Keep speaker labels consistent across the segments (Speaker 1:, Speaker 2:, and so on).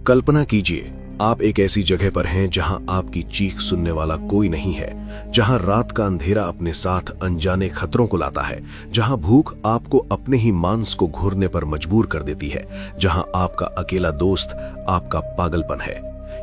Speaker 1: कल्पना कीजिए, आप एक ऐसी जगह पर हैं जहां आपकी चीख सुनने वाला कोई नहीं है, जहां रात का अंधेरा अपने साथ अनजाने खतरों को लाता है, जहां भूख आपको अपने ही मांस को घूरने पर मजबूर कर देती है, जहां आपका अकेला दोस्त आपका पागलपन है।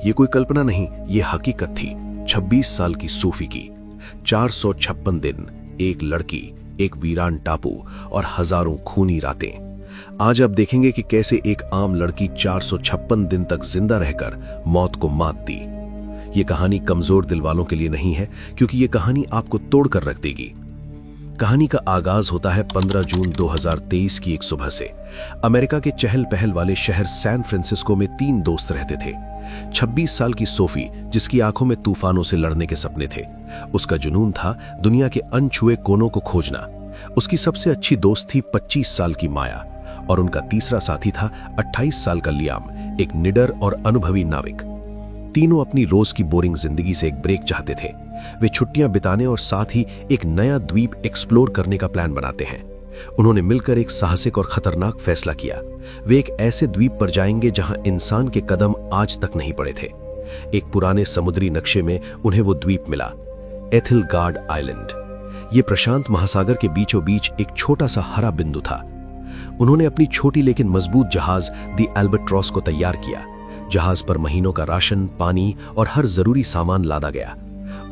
Speaker 1: ये कोई कल्पना नहीं, ये हकीकत थी 26 साल की सोफी की। 456 दिन, एक लड़की, एक वीरान टापू और हजारों खूनी रातें। आज आप देखेंगे कि कैसे एक आम लड़की 456 दिन तक जिंदा रहकर मौत को मात दी। ये कहानी कमजोर दिल वालों के लिए नहीं है, क्योंकि ये कहानी आपको तोड़कर रख देगी। कहानी का आगाज होता है 15 जून 2023 की एक सुबह से। अमेरिका के चहल पहल वाले शहर सैन फ्रांसिस्को में 3 दोस्त रहते थे। 26 साल की सोफी, जिसकी आंखों में तूफानों से लड़ने के सपने थे। उसका जुनून था दुनिया के अनछुए कोनों को खोजना। उसकी सबसे अच्छी दोस्त थी 25 साल की माया, और उनका तीसरा साथी था 28 साल का लियाम, एक निडर और अनुभवी नाविक। तीनों अपनी रोज की बोरिंग जिंदगी से एक ब्रेक चाहते थे। वे छुट्टियां बिताने और साथ ही एक नया द्वीप एक्सप्लोर करने का प्लान बनाते हैं। उन्होंने मिलकर एक साहसिक और खतरनाक फैसला किया। वे एक ऐसे द्वीप पर जाएंगे जहां इंसान के कदम आज तक नहीं पड़े थे। एक पुराने समुद्री नक्शे में उन्हें वो द्वीप मिला, एथिलगार्ड आइलैंड। ये प्रशांत महासागर के बीचों बीच एक छोटा सा हरा बिंदु था। उन्होंने अपनी छोटी लेकिन मजबूत जहाज दी एल्बाट्रॉस को तैयार किया। जहाज पर महीनों का राशन, पानी और हर जरूरी सामान लादा गया।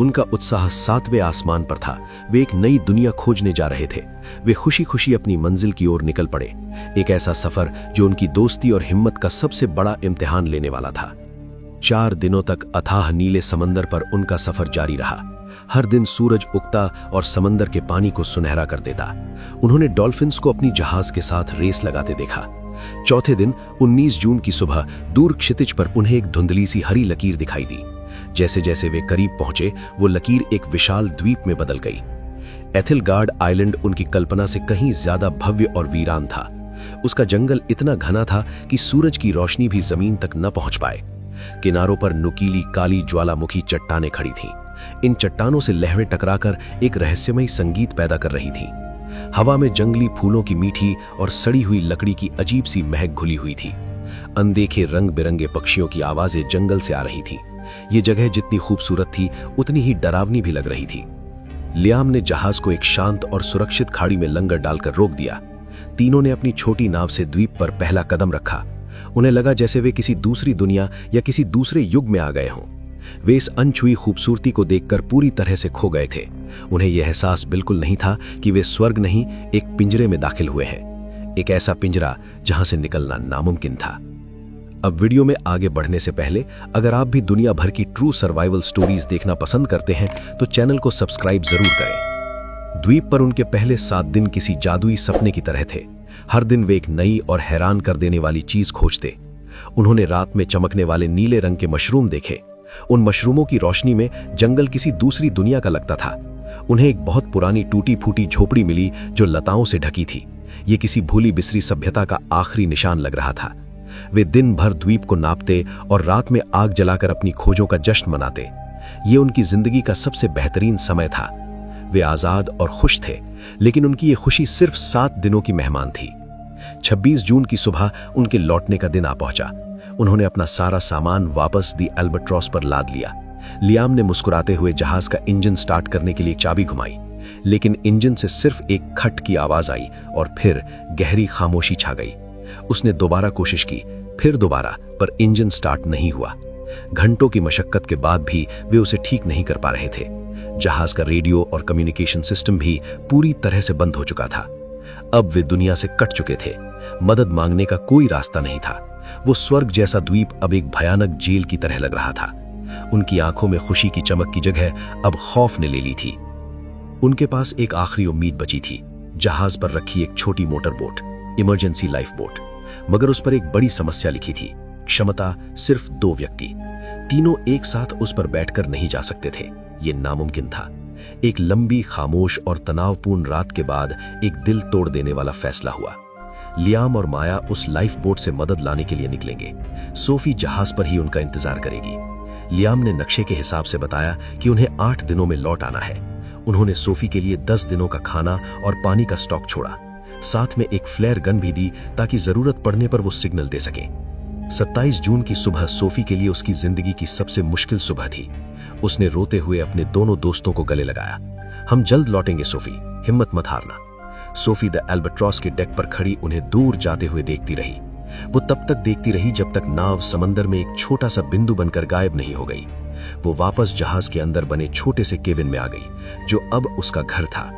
Speaker 1: उनका उत्साह 7वें आसमान पर था। वे एक नई दुनिया खोजने जा रहे थे। वे खुशी खुशी अपनी मंजिल की ओर निकल पड़े। एक ऐसा सफर जो उनकी दोस्ती और हिम्मत का सबसे बड़ा इम्तिहान लेने वाला था। 4 दिनों तक अथाह नीले समंदर पर उनका सफर जारी रहा। हर दिन सूरज उगता और समंदर के पानी को सुनहरा कर देता। उन्होंने डॉल्फिन्स को अपनी जहाज के साथ रेस लगाते देखा। चौथे दिन 19 जून की सुबह दूर क्षितिज पर उन्हें एक धुंधली सी हरी लकीर दिखाई दी। जैसे जैसे वे करीब पहुंचे, वो लकीर एक विशाल द्वीप में बदल गई। एथिलगार्ड आइलैंड उनकी कल्पना से कहीं ज्यादा भव्य और वीरान था। उसका जंगल इतना घना था कि सूरज की रोशनी भी जमीन तक न पहुंच पाए। किनारों पर नुकीली काली ज्वालामुखी चट्टानें खड़ी थीं। इन चट्टानों से लहरें टकराकर एक रहस्यमयी संगीत पैदा कर रही थीं। हवा में जंगली फूलों की मीठी और सड़ी हुई लकड़ी की अजीब सी महक घुली हुई थी। अनदेखे रंग बिरंगे पक्षियों की आवाजें जंगल से आ रही थी। ये जगह जितनी खूबसूरत थी, उतनी ही डरावनी भी लग रही थी। लियाम ने जहाज को एक शांत और सुरक्षित खाड़ी में लंगर डालकर रोक दिया। तीनों ने अपनी छोटी नाव से द्वीप पर पहला कदम रखा। उन्हें लगा जैसे वे किसी दूसरी दुनिया या किसी दूसरे युग में आ गए हों। वे इस अनछुई खूबसूरती को देखकर पूरी तरह से खो गए थे। उन्हें यह एहसास बिल्कुल नहीं था कि वे स्वर्ग नहीं, एक पिंजरे में दाखिल हुए हैं। एक ऐसा पिंजरा जहां से निकलना नामुमकिन था। अब वीडियो में आगे बढ़ने से पहले, अगर आप भी दुनिया भर की ट्रू सर्वाइवल स्टोरीज देखना पसंद करते हैं तो चैनल को सब्सक्राइब जरूर करें। द्वीप पर उनके पहले 7 दिन किसी जादुई सपने की तरह थे। हर दिन वे एक नई और हैरान कर देने वाली चीज खोजते। उन्होंने रात में चमकने वाले नीले रंग के मशरूम देखे। उन मशरूमों की रोशनी में जंगल किसी दूसरी दुनिया का लगता था। उन्हें एक बहुत पुरानी टूटी फूटी झोपड़ी मिली जो लताओं से ढकी थी। ये किसी भूली बिसरी सभ्यता का आखिरी निशान लग रहा था। वे दिन भर द्वीप को नापते और रात में आग जलाकर अपनी खोजों का जश्न मनाते। ये उनकी जिंदगी का सबसे बेहतरीन समय था। वे आजाद और खुश थे, लेकिन उनकी ये खुशी सिर्फ 7 दिनों की मेहमान थी। 26 जून की सुबह उनके लौटने का दिन आ पहुंचा। उन्होंने अपना सारा सामान वापस दी एल्बाट्रॉस पर लाद लिया। लियाम ने मुस्कुराते हुए जहाज का इंजन स्टार्ट करने के लिए चाबी घुमाई, लेकिन इंजन से सिर्फ एक खट की आवाज आई और फिर गहरी खामोशी छा गई। उसने दोबारा कोशिश की, फिर दोबारा, पर इंजन स्टार्ट नहीं हुआ। घंटों की मशक्कत के बाद भी वे उसे ठीक नहीं कर पा रहे थे। जहाज का रेडियो और कम्युनिकेशन सिस्टम भी पूरी तरह से बंद हो चुका था। अब वे दुनिया से कट चुके थे। मदद मांगने का कोई रास्ता नहीं था। वो स्वर्ग जैसा द्वीप अब एक भयानक जेल की तरह लग रहा था। उनकी आंखों में खुशी की चमक की जगह अब खौफ ने ले ली थी। उनके पास एक आखिरी उम्मीद बची थी, जहाज पर रखी एक छोटी motor boat, emergency life boat. मगर उस पर एक बड़ी समस्या लिखी थी, क्षमता सिर्फ 2 व्यक्ति। तीनों एक साथ उस पर बैठकर नहीं जा सकते थे। ये नामुमकिन था। एक लंबी, खामोश और तनावपूर्ण रात के बाद एक दिल तोड़ देने वाला फैसला हुआ। लियाम और माया उस लाइफ बोट से मदद लाने के लिए निकलेंगे। सोफी जहाज पर ही उनका इंतजार करेगी। लियाम ने नक्शे के हिसाब से बताया कि उन्हें 8 दिनों में लौट आना है। उन्होंने सोफी के लिए 10 दिनों का खाना और पानी का स्टॉक छोड़ा। साथ में एक फ्लेयर गन भी दी ताकि जरूरत पड़ने पर वो सिग्नल दे सके। 27 जून की सुबह सोफी के लिए उसकी जिंदगी की सबसे मुश्किल सुबह थी। उसने रोते हुए अपने दोनों दोस्तों को गले लगाया। हम जल्द लौटेंगे सोफी, हिम्मत मत हारना। सोफी द एल्बाट्रॉस के डेक पर खड़ी उन्हें दूर जाते हुए देखती रही। वो तब तक देखती रही जब तक नाव समंदर में एक छोटा सा बिंदु बनकर गायब नहीं हो गई। वो वापस जहाज के अंदर बने छोटे से केबिन में आ गई, जो अब उसका घर था।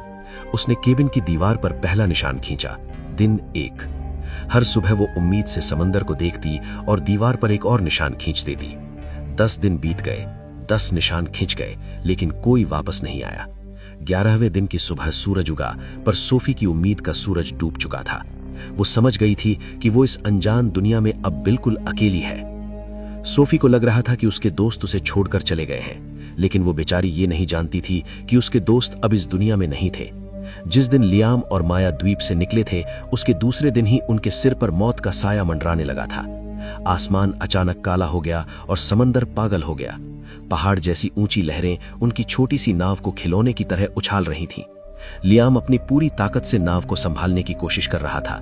Speaker 1: उसने केबिन की दीवार पर पहला निशान खींचा, दिन 1। हर सुबह वो उम्मीद से समंदर को देखती और दीवार पर एक और निशान खींच देती। 10 दिन बीत गए, 10 निशान खींच गए, लेकिन कोई वापस नहीं आया। 11वें दिन की सुबह सूरज उगा, पर सोफी की उम्मीद का सूरज डूब चुका था। वो समझ गई थी कि वो इस अनजान दुनिया में अब बिल्कुल अकेली है। सोफी को लग रहा था कि उसके दोस्त उसे छोड़कर चले गए हैं, लेकिन वो बेचारी ये नहीं जानती थी कि उसके दोस्त अब इस दुनिया में नहीं थे। जिस दिन लियाम और माया द्वीप से निकले थे, उसके दूसरे दिन ही उनके सिर पर मौत का साया मंडराने लगा था। आसमान अचानक काला हो गया और समंदर पागल हो गया। पहाड़ जैसी ऊंची लहरें उनकी छोटी सी नाव को खिलौने की तरह उछाल रही थीं। लियाम अपनी पूरी ताकत से नाव को संभालने की कोशिश कर रहा था,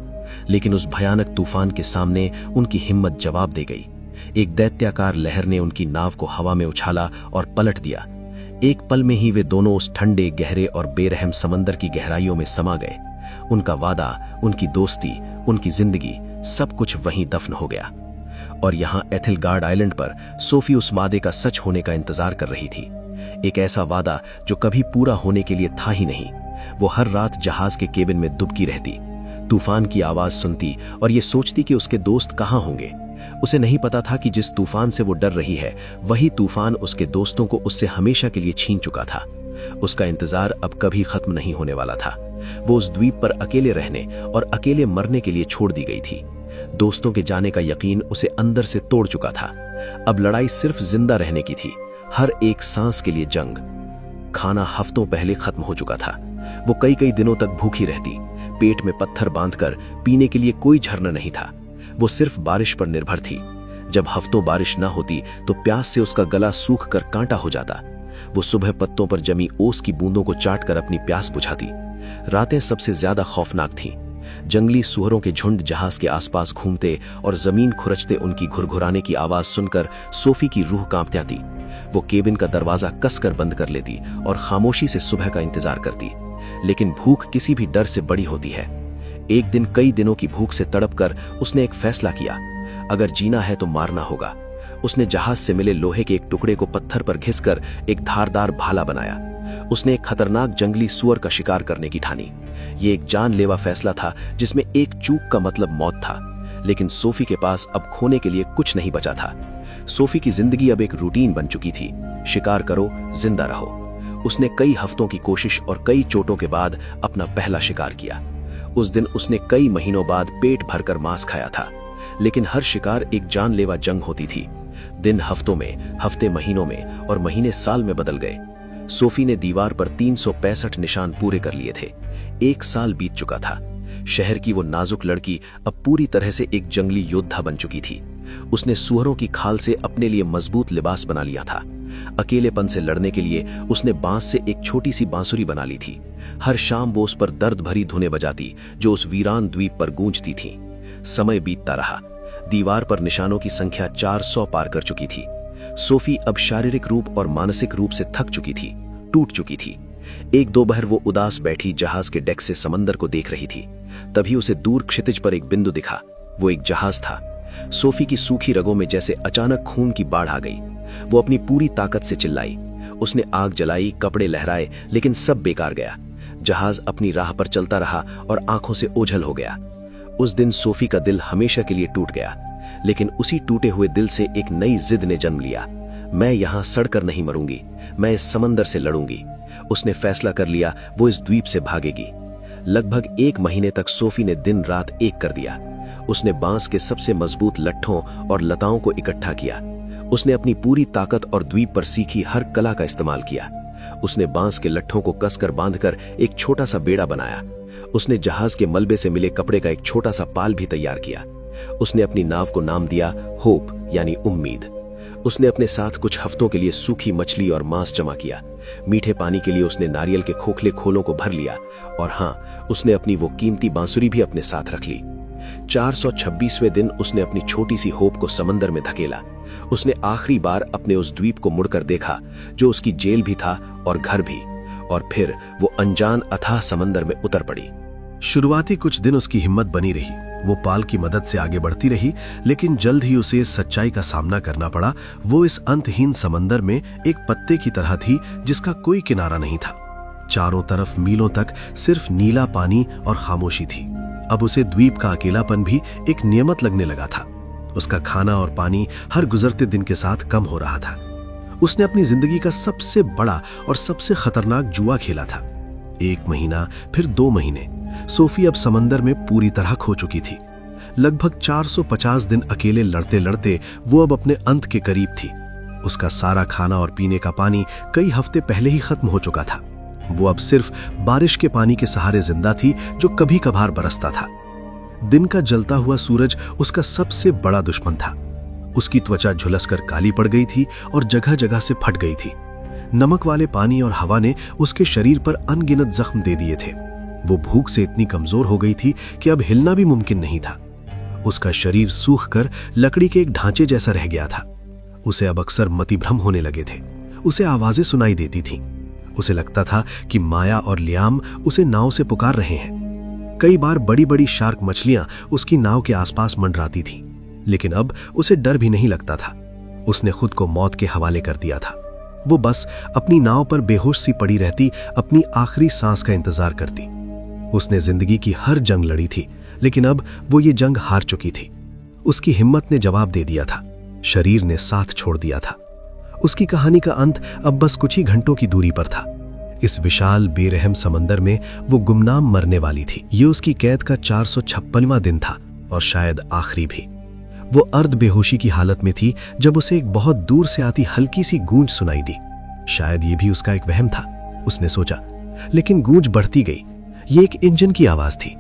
Speaker 1: लेकिन उस भयानक तूफान के सामने उनकी हिम्मत जवाब दे गई। एक दैत्याकार लहर ने उनकी नाव को हवा में उछाला और पलट दिया। एक पल में ही वे दोनों उस ठंडे, गहरे और बेरहम समंदर की गहराइयों में समा गए। उनका वादा, उनकी दोस्ती, उनकी जिंदगी, सब कुछ वहीं दफन हो गया। और यहाँ एथिलगार्ड आइलैंड पर सोफी उस वादे का सच होने का इंतजार कर रही थी। एक ऐसा वादा जो कभी पूरा होने के लिए था ही नहीं। वो हर रात जहाज के केबिन में दुबकी रहती, तूफान की आवाज सुनती और ये सोचती कि उसके दोस्त कहाँ होंगे। उसे नहीं पता था कि जिस तूफान से वो डर रही है, वही तूफान उसके दोस्तों को उससे हमेशा के लिए छीन चुका था। उसका इंतजार अब कभी खत्म नहीं होने वाला था। वो उस द्वीप पर अकेले रहने और अकेले मरने के लिए छोड़ दी गई थी। दोस्तों के जाने का यकीन उसे अंदर से तोड़ चुका था। अब लड़ाई सिर्फ जिंदा रहने की थी, हर एक सांस के लिए जंग। खाना हफ्तों पहले खत्म हो चुका था। वो कई दिनों तक भूखी रहती, पेट में पत्थर बांधकर। पीने के लिए कोई झरना नहीं था। वो सिर्फ बारिश पर निर्भर थी। जब हफ्तों बारिश न होती तो प्यास से उसका गला सूख कर कांटा हो जाता। वो सुबह पत्तों पर जमी ओस की बूंदों को चाटकर अपनी प्यास बुझाती। रातें सबसे ज्यादा खौफनाक थीं। जंगली सूअरों के झुंड जहाज के आसपास घूमते और जमीन खुरचते उनकी घुरघुराने की आवाज सुनकर सोफी की रूह कांप जाती। वो केबिन का दरवाजा कसकर बंद कर लेती और खामोशी से सुबह का इंतजार करती। लेकिन भूख किसी भी डर से बड़ी होती है। एक दिन कई दिनों की भूख से तड़पकर उसने एक फैसला किया, अगर जीना है तो मारना होगा। उसने जहाज से मिले लोहे के एक टुकड़े को पत्थर पर घिसकर एक धारदार भाला बनाया। उसने एक खतरनाक जंगली सूअर का शिकार करने की ठानी। ये एक जानलेवा फैसला था जिसमें एक चूक का मतलब मौत था। लेकिन सोफी के पास अब खोने के लिए कुछ नहीं बचा था। सोफी की जिंदगी अब एक रूटीन बन चुकी थी, शिकार करो, जिंदा रहो। उसने कई हफ्तों की कोशिश और कई चोटों के बाद अपना पहला शिकार किया। उस दिन उसने कई महीनों बाद पेट भरकर मांस खाया था। लेकिन हर शिकार एक जानलेवा जंग होती थी। दिन हफ्तों में, हफ्ते महीनों में और महीने साल में बदल गए। सोफी ने दीवार पर 365 निशान पूरे कर लिए थे। 1 साल बीत चुका था। शहर की वो नाजुक लड़की अब पूरी तरह से एक जंगली योद्धा बन चुकी थी। उसने सूअरों की खाल से अपने लिए मजबूत लिबास बना लिया था। अकेलेपन से लड़ने के लिए उसने बांस से एक छोटी सी बांसुरी बना ली थी। हर शाम वो उस पर दर्द भरी धुनें बजाती जो उस वीरान द्वीप पर गूंजती थी। समय बीतता रहा। दीवार पर निशानों की संख्या 400 पार कर चुकी थी। सोफी अब शारीरिक रूप और मानसिक रूप से थक चुकी थी, टूट चुकी थी। एक दोपहर वो उदास बैठी जहाज के डेक से समंदर को देख रही थी। तभी उसे दूर क्षितिज पर एक बिंदु दिखा। वो एक जहाज था। सोफी की सूखी रगों में जैसे अचानक खून की बाढ़ आ गई। वो अपनी पूरी ताकत से चिल्लाई। उसने आग जलाई, कपड़े लहराए, लेकिन सब बेकार गया। जहाज अपनी राह पर चलता रहा और आंखों से ओझल हो गया। उस दिन सोफी का दिल हमेशा के लिए टूट गया। लेकिन उसी टूटे हुए दिल से एक नई जिद ने जन्म लिया। मैं यहां सड़कर नहीं मरूंगी, मैं इस समंदर से लड़ूंगी। उसने फैसला कर लिया, वो इस द्वीप से भागेगी। लगभग 1 महीने तक सोफी ने दिन रात एक कर दिया। उसने बांस के सबसे मजबूत लट्ठों और लताओं को इकट्ठा किया। उसने अपनी पूरी ताकत और द्वीप पर सीखी हर कला का इस्तेमाल किया। उसने बांस के लट्ठों को कसकर बांधकर एक छोटा सा बेड़ा बनाया। उसने जहाज के मलबे से मिले कपड़े का एक छोटा सा पाल भी तैयार किया। उसने अपनी नाव को नाम दिया होप, यानी उम्मीद। उसने अपने साथ कुछ हफ्तों के लिए सूखी मछली और मांस जमा किया। मीठे पानी के लिए उसने नारियल के खोखले खोलों को भर लिया। और हाँ, उसने अपनी वो कीमती बांसुरी भी अपने साथ रख ली। 426वें दिन उसने अपनी छोटी सी होप को समंदर में धकेला। उसने आखिरी बार अपने उस द्वीप को मुड़कर देखा जो उसकी जेल भी था और घर भी, और फिर वो अनजान अथाह समंदर में उतर पड़ी। शुरुआती कुछ दिन उसकी हिम्मत बनी रही, वो पाल की मदद से आगे बढ़ती रही, लेकिन जल्द ही उसे इस सच्चाई का सामना करना पड़ा। वो इस अंतहीन समंदर में एक पत्ते की तरह थी जिसका कोई किनारा नहीं था। चारों तरफ मीलों तक सिर्फ नीला पानी और खामोशी थी। अब उसे द्वीप का अकेलापन भी एक नियमत लगने लगा था। उसका खाना और पानी हर गुजरते दिन के साथ कम हो रहा था। उसने अपनी जिंदगी का सबसे बड़ा और सबसे खतरनाक जुआ खेला था। 1 महीना, फिर 2 महीने। सोफी अब समंदर में पूरी तरह खो चुकी थी। लगभग 450 दिन अकेले लड़ते लड़ते वो अब अपने अंत के करीब थी। उसका सारा खाना और पीने का पानी कई हफ्ते पहले ही खत्म हो चुका था। वो अब सिर्फ बारिश के पानी के सहारे जिंदा थी जो कभी कभार बरसता था। दिन का जलता हुआ सूरज उसका सबसे बड़ा दुश्मन था। उसकी त्वचा झुलसकर काली पड़ गई थी और जगह जगह से फट गई थी। नमक वाले पानी और हवा ने उसके शरीर पर अनगिनत जख्म दे दिए थे। वो भूख से इतनी कमजोर हो गई थी कि अब हिलना भी मुमकिन नहीं था। उसका शरीर सूखकर लकड़ी के एक ढांचे जैसा रह गया था। उसे अब अक्सर मतिभ्रम होने लगे थे। उसे आवाजें सुनाई देती थीं। उसे लगता था कि माया और लियाम उसे नाव से पुकार रहे हैं। कई बार बड़ी बड़ी शार्क मछलियां उसकी नाव के आसपास मंडराती थीं, लेकिन अब उसे डर भी नहीं लगता था। उसने खुद को मौत के हवाले कर दिया था। वो बस अपनी नाव पर बेहोश सी पड़ी रहती, अपनी आखिरी सांस का इंतजार करती। उसने जिंदगी की हर जंग लड़ी थी, लेकिन अब वो ये जंग हार चुकी थी। उसकी हिम्मत ने जवाब दे दिया था, शरीर ने साथ छोड़ दिया था। उसकी कहानी का अंत अब बस कुछ ही घंटों की दूरी पर था। इस विशाल बेरहम समंदर में वो गुमनाम मरने वाली थी। ये उसकी कैद का 456वां दिन था और शायद आखिरी भी। वो अर्ध बेहोशी की हालत में थी जब उसे एक बहुत दूर से आती हल्की सी गूंज सुनाई दी। शायद ये भी उसका एक वहम था, उसने सोचा। लेकिन गूंज बढ़ती गई। ये एक इंजन की आवाज थी।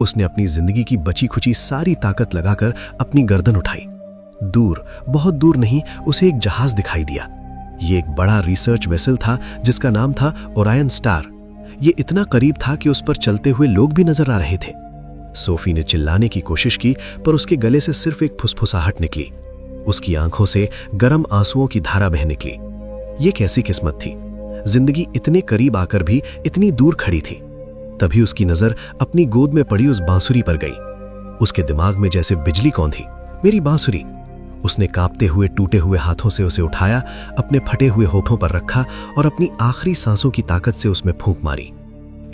Speaker 1: उसने अपनी जिंदगी की बची खुची सारी ताकत लगाकर अपनी गर्दन उठाई। दूर, बहुत दूर नहीं, उसे एक जहाज दिखाई दिया। ये एक बड़ा रिसर्च वेसल था जिसका नाम था ओरायन स्टार। ये इतना करीब था कि उस पर चलते हुए लोग भी नजर आ रहे थे। सोफी ने चिल्लाने की कोशिश की, पर उसके गले से सिर्फ एक फुसफुसाहट निकली। उसकी आंखों से गर्म आंसुओं की धारा बह निकली। ये कैसी किस्मत थी, जिंदगी इतने करीब आकर भी इतनी दूर खड़ी थी। तभी उसकी नजर अपनी गोद में पड़ी उस बांसुरी पर गई। उसके दिमाग में जैसे बिजली कौंधी। मेरी बांसुरी। उसने कांपते हुए टूटे हुए हाथों से उसे उठाया, अपने फटे हुए होठों पर रखा और अपनी आखिरी सांसों की ताकत से उसमें फूंक मारी।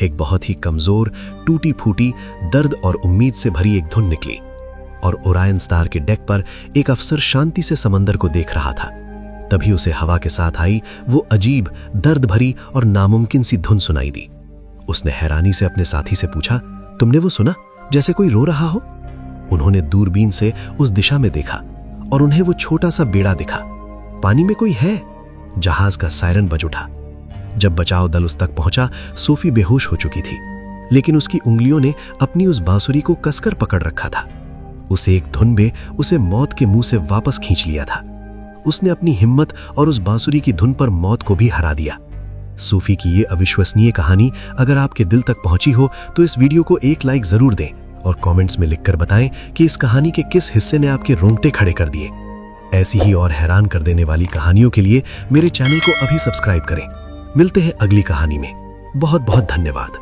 Speaker 1: एक बहुत ही कमजोर, टूटी फूटी, दर्द और उम्मीद से भरी एक धुन निकली और ओरायन स्टार के डेक पर एक अफसर शांति से समंदर को देख रहा था। तभी उसे हवा के साथ आई वो अजीब, दर्द भरी और नामुमकिन सी धुन सुनाई दी। उसने हैरानी से अपने साथी से पूछा, तुमने वो सुना जैसे कोई रो रहा हो? उन्होंने दूरबीन से उस दिशा में देखा और उन्हें वो छोटा सा बेड़ा दिखा। पानी में कोई है। जहाज का सायरन बज उठा। जब बचाव दल उस तक पहुंचा, सोफी बेहोश हो चुकी थी, लेकिन उसकी उंगलियों ने अपनी उस बांसुरी को कसकर पकड़ रखा था। उसे एक धुन में उसे मौत के मुंह से वापस खींच लिया था। उसने अपनी हिम्मत और उस बांसुरी की धुन पर मौत को भी हरा दिया। सूफी की ये अविश्वसनीय कहानी अगर आपके दिल तक पहुंची हो तो इस वीडियो को एक लाइक जरूर दें और कमेंट्स में लिखकर बताएं कि इस कहानी के किस हिस्से ने आपके रोंगटे खड़े कर दिए। ऐसी ही और हैरान कर देने वाली कहानियों के लिए मेरे चैनल को अभी सब्सक्राइब करें। मिलते हैं अगली कहानी में। बहुत बहुत धन्यवाद।